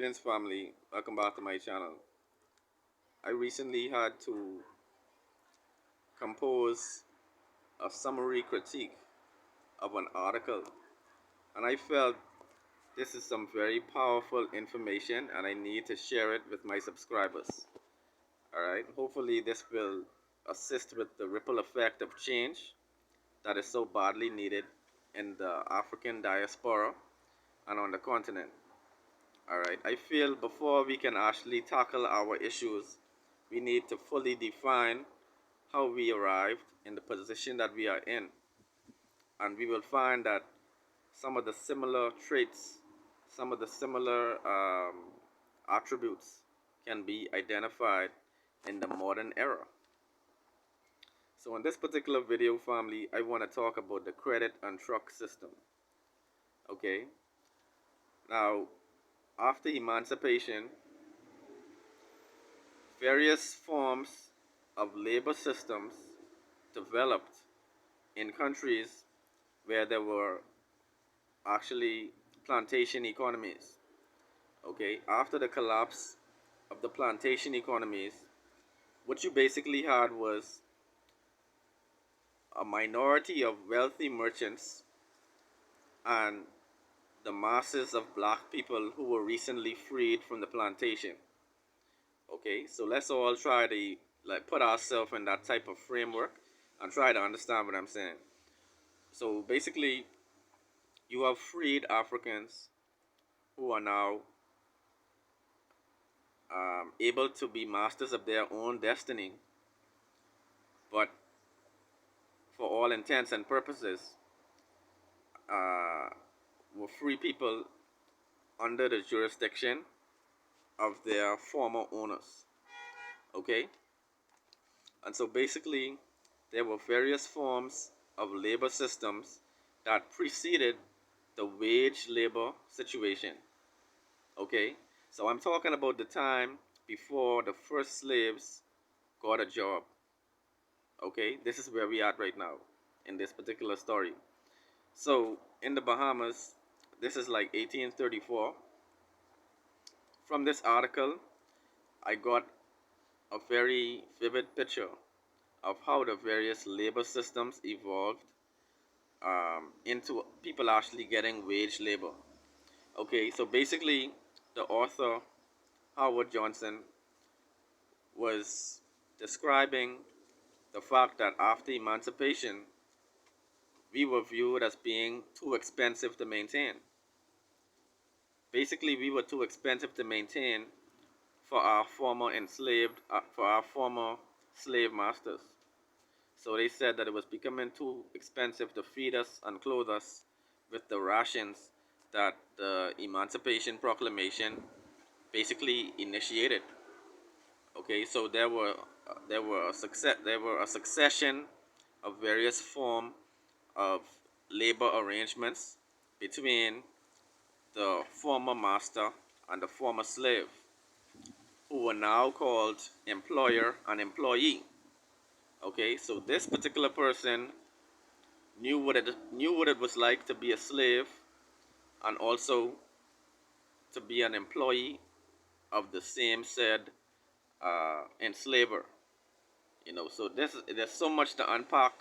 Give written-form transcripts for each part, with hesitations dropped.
Greetings, family. Welcome back to my channel. I recently had to compose a summary critique of an article, and I felt this is some very powerful information, and I need to share it with my subscribers. All right. Hopefully, this will assist with the ripple effect of change that is so badly needed in the African diaspora and on the continent. All right. I feel before we can actually tackle our issues, we need to fully define how we arrived in the position that we are in. And we will find that some of the similar traits, some of the similar attributes can be identified in the modern era. So in this particular video, family, I want to talk about the credit and truck system. Okay. Now, after emancipation, various forms of labor systems developed in countries where there were actually plantation economies. Okay, after the collapse of the plantation economies, what you basically had was a minority of wealthy merchants and the masses of black people who were recently freed from the plantation. Okay, so let's all try to put ourselves in that type of framework and try to understand what I'm saying. So basically, you have freed Africans who are now able to be masters of their own destiny, but for all intents and purposes, uh, were free people under the jurisdiction of their former owners. Okay? And so basically, there were various forms of labor systems that preceded the wage labor situation. Okay? So I'm talking about the time before the first slaves got a job. Okay? This is where we are right now in this particular story. So in the Bahamas, this is like 1834. From this article, I got a very vivid picture of how the various labor systems evolved into people actually getting wage labor. Okay, so basically, the author, Howard Johnson, was describing the fact that after emancipation, we were viewed as being too expensive to maintain. Basically, we were too expensive to maintain for our former slave masters. So they said that it was becoming too expensive to feed us and clothe us with the rations that the Emancipation Proclamation basically initiated. Okay, so there were a succession of various form of labor arrangements between the former master and the former slave, who were now called employer and employee. Okay, so this particular person knew what it was like to be a slave and also to be an employee of the same said enslaver. So there's so much to unpack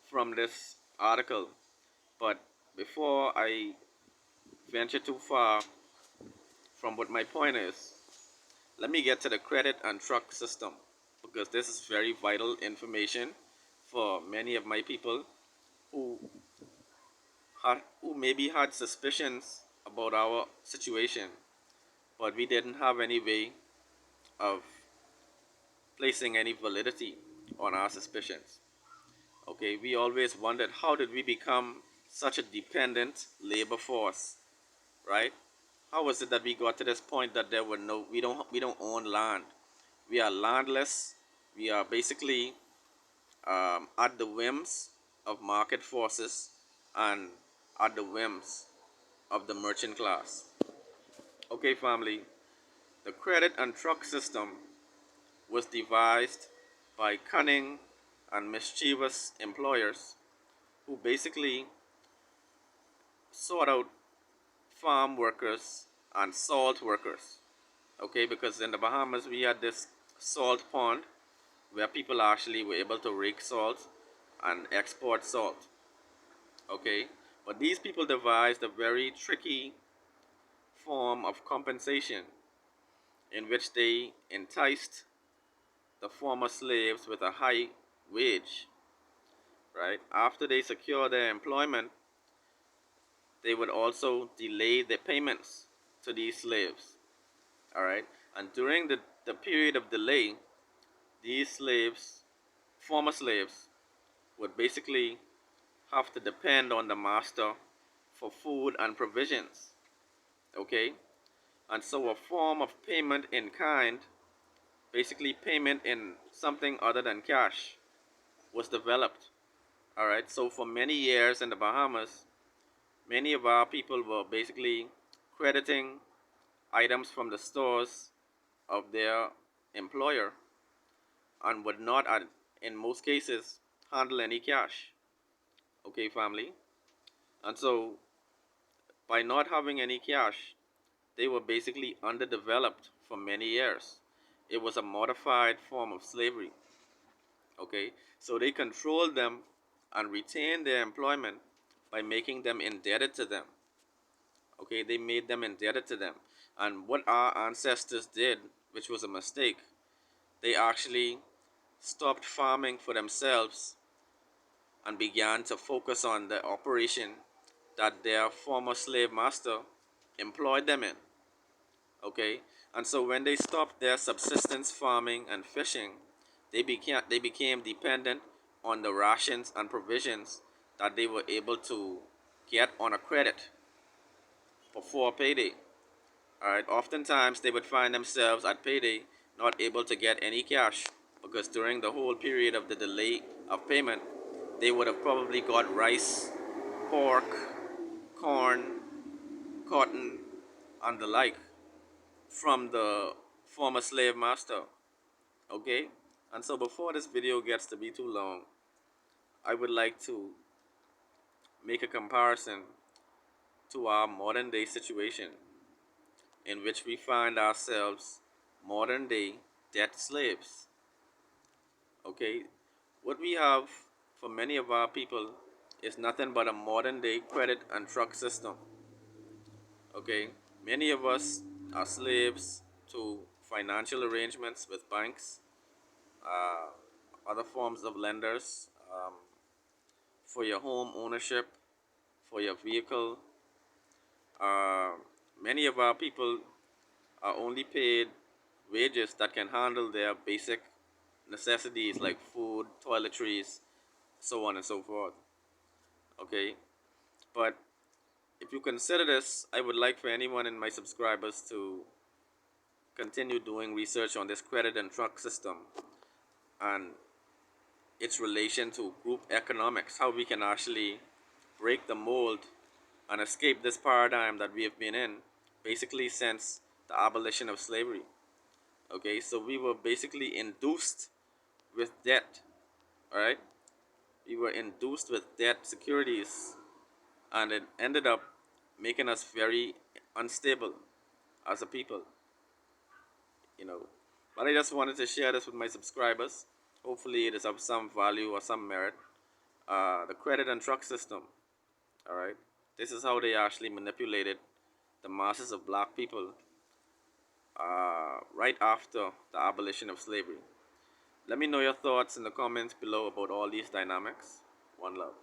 from this article. But before I venture too far from what my point is, let me get to the credit and truck system, because this is very vital information for many of my people who who maybe had suspicions about our situation, but we didn't have any way of placing any validity on our suspicions. Okay, we always wondered, how did we become such a dependent labor force, right? How was it that we got to this point that there were no we don't own land. We are landless. We are basically at the whims of market forces and at the whims of the merchant class. Okay, family, the credit and truck system was devised by cunning and mischievous employers who basically sought out farm workers and salt workers. Okay, because in the Bahamas we had this salt pond where people actually were able to rake salt and export salt. Okay, but these people devised a very tricky form of compensation in which they enticed the former slaves with a high wage, right? After they secure their employment, they would also delay the payments to these slaves, all right? And during the period of delay, these slaves, former slaves, would basically have to depend on the master for food and provisions, okay? And so a form of payment in kind, basically payment in something other than cash, was developed. All right. So for many years in the Bahamas, many of our people were basically crediting items from the stores of their employer and would not, in most cases, handle any cash. Okay, family. And so by not having any cash, they were basically underdeveloped for many years. It was a modified form of slavery. Okay, so they controlled them and retained their employment by making them indebted to them. Okay, they made them indebted to them. And what our ancestors did, which was a mistake, they actually stopped farming for themselves and began to focus on the operation that their former slave master employed them in. Okay, and so when they stopped their subsistence farming and fishing, they became dependent on the rations and provisions that they were able to get on a credit before payday. All right, oftentimes they would find themselves at payday not able to get any cash because during the whole period of the delay of payment, they would have probably got rice, pork, corn, cotton, and the like from the former slave master. Okay, and so before this video gets to be too long, I would like to make a comparison to our modern day situation in which we find ourselves modern day debt slaves. Okay, what we have for many of our people is nothing but a modern day credit and truck system. Okay, many of us are slaves to financial arrangements with banks, uh, other forms of lenders, for your home ownership, for your vehicle. Uh, Many of our people are only paid wages that can handle their basic necessities like food, toiletries, so on and so forth. Okay, but if you consider this, I would like for anyone in my subscribers to continue doing research on this credit and truck system and its relation to group economics, how we can actually break the mold and escape this paradigm that we have been in basically since the abolition of slavery. Okay, so we were basically induced with debt, all right? We were induced with debt securities, and it ended up making us very unstable as a people, you know. But I just wanted to share this with my subscribers. Hopefully, it is of some value or some merit. The credit and truck system, all right? This is how they actually manipulated the masses of black people right after the abolition of slavery. Let me know your thoughts in the comments below about all these dynamics. One love.